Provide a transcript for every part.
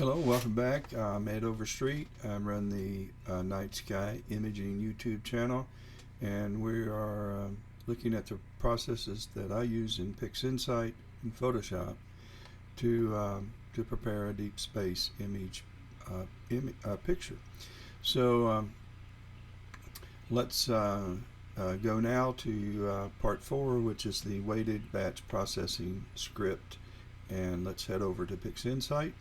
Hello, welcome back. I'm Ed Overstreet. I run the Night Sky Imaging YouTube channel, and we are looking at the processes that I use in PixInsight and Photoshop to prepare a deep space image picture. So let's go now to part 4, which is the weighted batch processing script, and let's head over to PixInsight.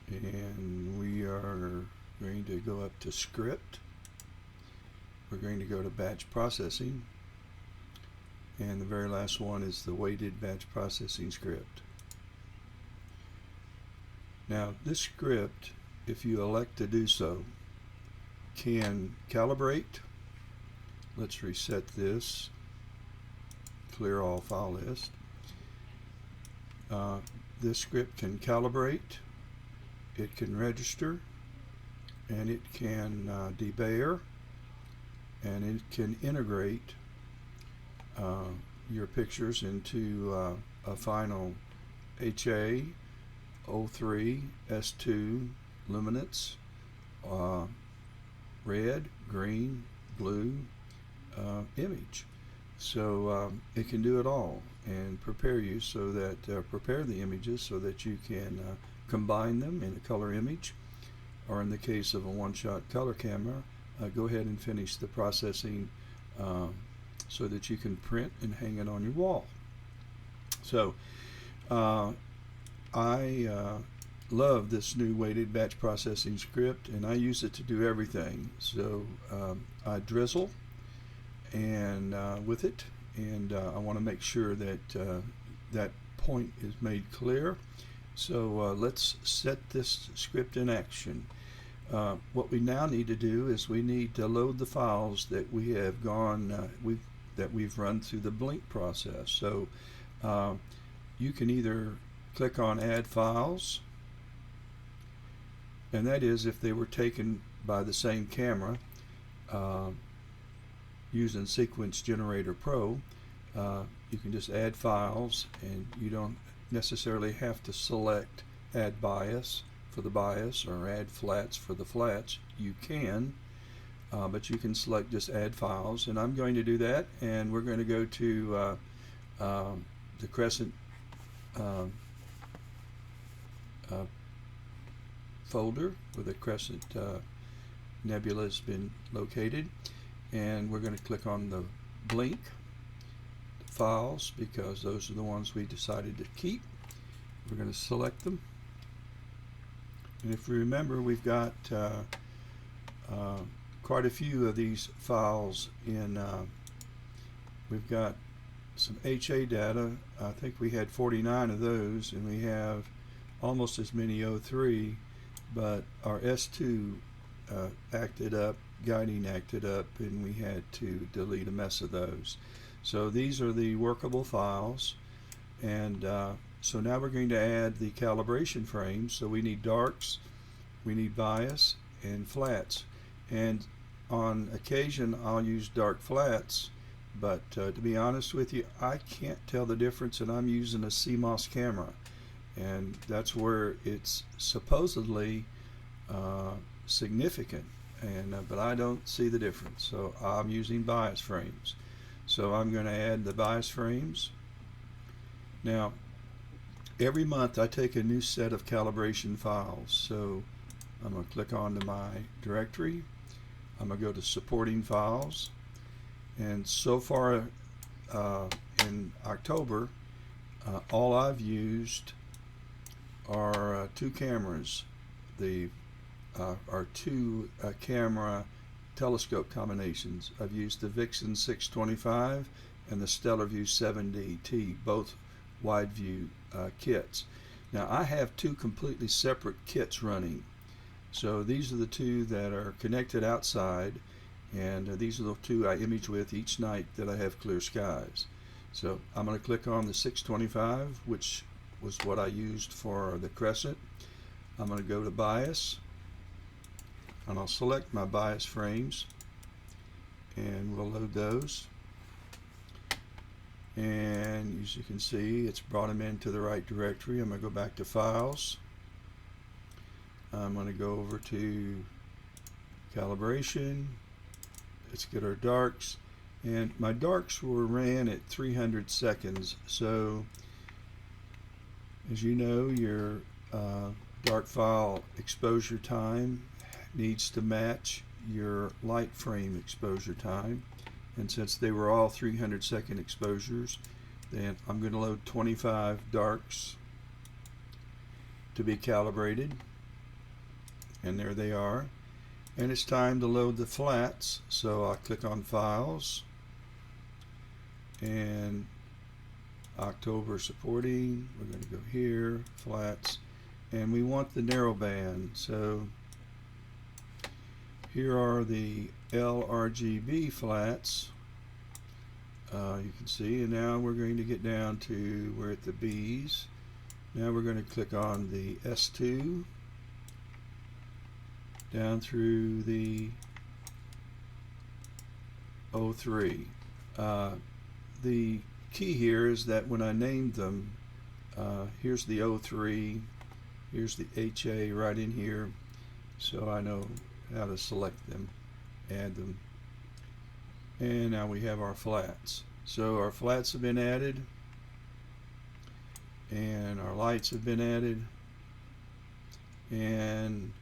And we are going to go up to script. We're going to go to batch processing, and the very last one is the weighted batch processing script. Now this script, if you elect to do so, can calibrate. Let's reset this, clear all file list. This script can calibrate, it can register, and it can debayer, and it can integrate your pictures into a final HA, O3, S2, luminance, red, green, blue image. So it can do it all and prepare you so that prepare the images so that you can combine them in a color image, or in the case of a one-shot color camera, go ahead and finish the processing so that you can print and hang it on your wall. So I love this new weighted batch processing script, and I use it to do everything. So I drizzle and with it, and I want to make sure that that point is made clear. So let's set this script in action. What we now need to do is we need to load the files that we have we've run through the blink process. So you can either click on Add Files, and that is if they were taken by the same camera using Sequence Generator Pro. You can just add files, and you don't necessarily have to select add bias for the bias or add flats for the flats. You can, but you can select just add files, and I'm going to do that, and we're going to go to the crescent folder where the crescent nebula has been located, and we're going to click on the blink files because those are the ones we decided to keep. We're going to select them, and if we remember, we've got quite a few of these files in we've got some HA data. I think we had 49 of those, and we have almost as many O3, but our S2 acted up, guiding acted up, and we had to delete a mess of those. So these are the workable files, and so now we're going to add the calibration frames. So we need darks, we need bias, and flats. And on occasion I'll use dark flats, but to be honest with you, I can't tell the difference, and I'm using a CMOS camera, and that's where it's supposedly significant, and but I don't see the difference, so I'm using bias frames. So I'm going to add the bias frames. Now every month I take a new set of calibration files, so I'm going to click on to my directory. I'm going to go to supporting files, and so far in October all I've used are two cameras. Are two camera telescope combinations. I've used the Vixen 625 and the Stellarvue 7DT, both wide view kits. Now I have two completely separate kits running. So these are the two that are connected outside, and these are the two I image with each night that I have clear skies. So I'm going to click on the 625, which was what I used for the crescent. I'm going to go to bias, and I'll select my bias frames, and we'll load those. and as you can see, it's brought them into the right directory. I'm going to go back to Files. I'm going to go over to Calibration. Let's get our darks, and my darks were ran at 300 seconds. So as you know, your dark file exposure time needs to match your light frame exposure time, and since they were all 300-second exposures, then I'm going to load 25 darks to be calibrated, and there they are. And it's time to load the flats, so I click on Files, and October supporting, we're going to go here, flats, and we want the narrow band. So here are the LRGB flats, you can see, and now we're going to get down to, we're at the B's. Now we're going to click on the S2 down through the O3. The key here is that when I named them, here's the O3, here's the HA right in here, so I know how to select them, add them. And now we have our flats. So our flats have been added, and our lights have been added, and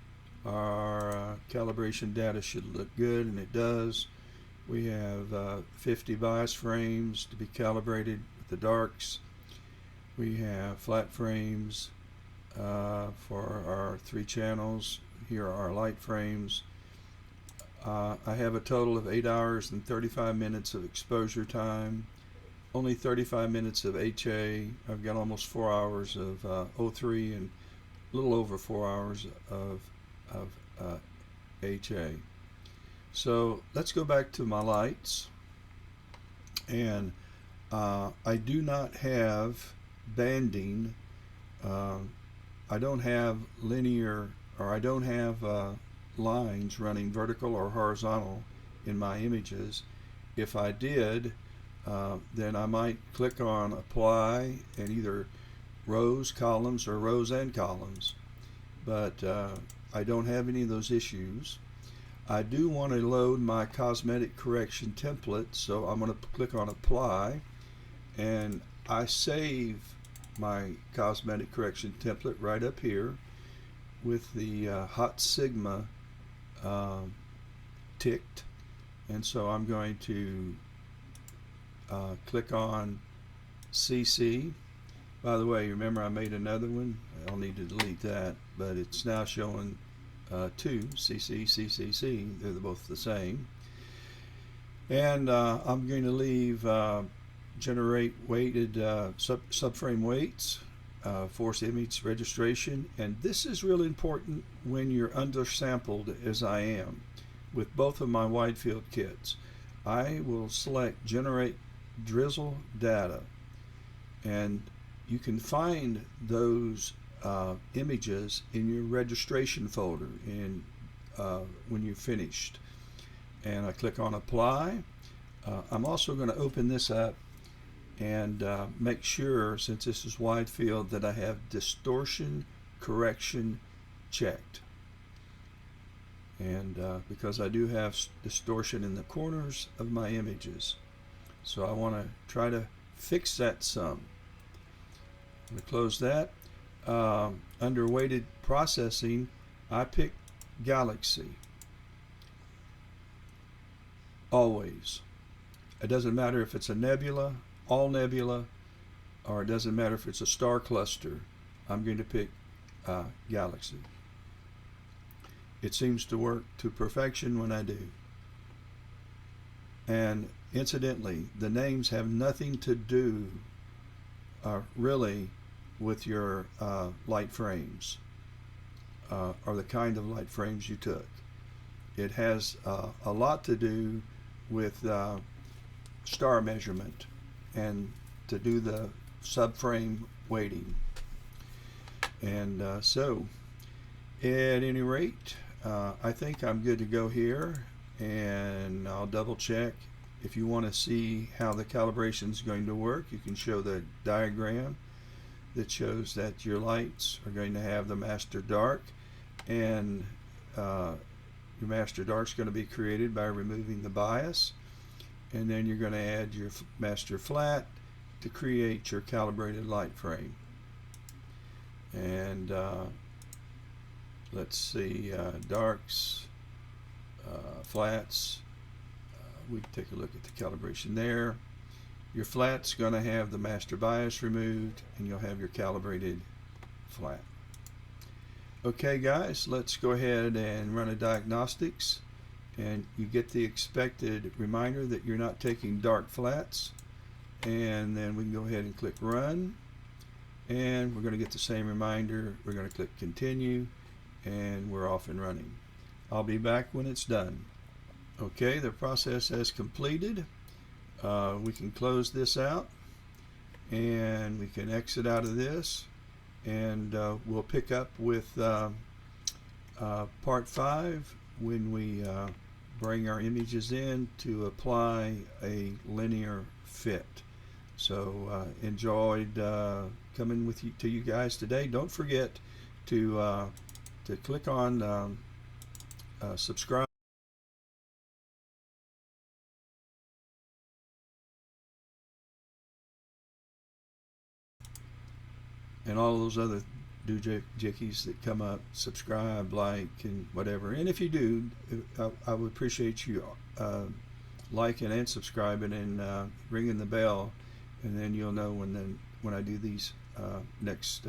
our calibration data should look good, and it does. We have 50 bias frames to be calibrated with the darks. We have flat frames for our 3 channels. Here are our light frames. I have a total of 8 hours and 35 minutes of exposure time, only 35 minutes of HA. I've got almost 4 hours of O3 and a little over 4 hours of HA. So let's go back to my lights, and I do not have banding. I don't have linear, or I don't have lines running vertical or horizontal in my images. If I did, then I might click on Apply and either rows, columns, or rows and columns, but I don't have any of those issues. I do want to load my cosmetic correction template, so I'm going to click on Apply, and I save my cosmetic correction template right up here with the hot sigma ticked, and so I'm going to click on CC. By the way, remember I made another one. I'll need to delete that, but it's now showing 2 CC, CCC. They're both the same. And I'm going to leave generate weighted subframe weights, force image registration, and this is really important when you're undersampled, as I am with both of my wide field kits. I will select generate Drizzle data, and you can find those images in your registration folder when you're finished. And I click on Apply. I'm also going to open this up and make sure, since this is wide field, that I have distortion correction checked. And because I do have distortion in the corners of my images, so I want to try to fix that some. I'm going to close that. Under weighted processing, I pick Galaxy. Always. It doesn't matter if it's a nebula, all nebula, or it doesn't matter if it's a star cluster. I'm going to pick Galaxy. It seems to work to perfection when I do. And incidentally, the names have nothing to do really with your light frames or the kind of light frames you took. It has a lot to do with star measurement and to do the subframe weighting. And so at any rate, I think I'm good to go here, and I'll double check if you want to see how the calibration is going to work, you can show the diagram that shows that your lights are going to have the master dark, and your master dark is going to be created by removing the bias, and then you're going to add your master flat to create your calibrated light frame. And let's see, darks, flats, we can take a look at the calibration there. Your flat's going to have the master bias removed, and you'll have your calibrated flat. Okay guys, let's go ahead and run a diagnostics, and you get the expected reminder that you're not taking dark flats, and then we can go ahead and click run, and we're going to get the same reminder. We're going to click continue, and we're off and running. I'll be back when it's done. Okay, the process has completed. We can close this out, and we can exit out of this, and we'll pick up with part 5 when we bring our images in to apply a linear fit. So enjoyed coming with you to you guys today. Don't forget to click on subscribe and all those other doohickeys that come up. Subscribe, like, and whatever. And if you do, I would appreciate you liking and subscribing and ringing the bell, and then you'll know when I do these next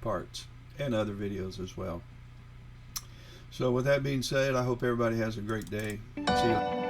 parts and other videos as well. So with that being said, I hope everybody has a great day. See you.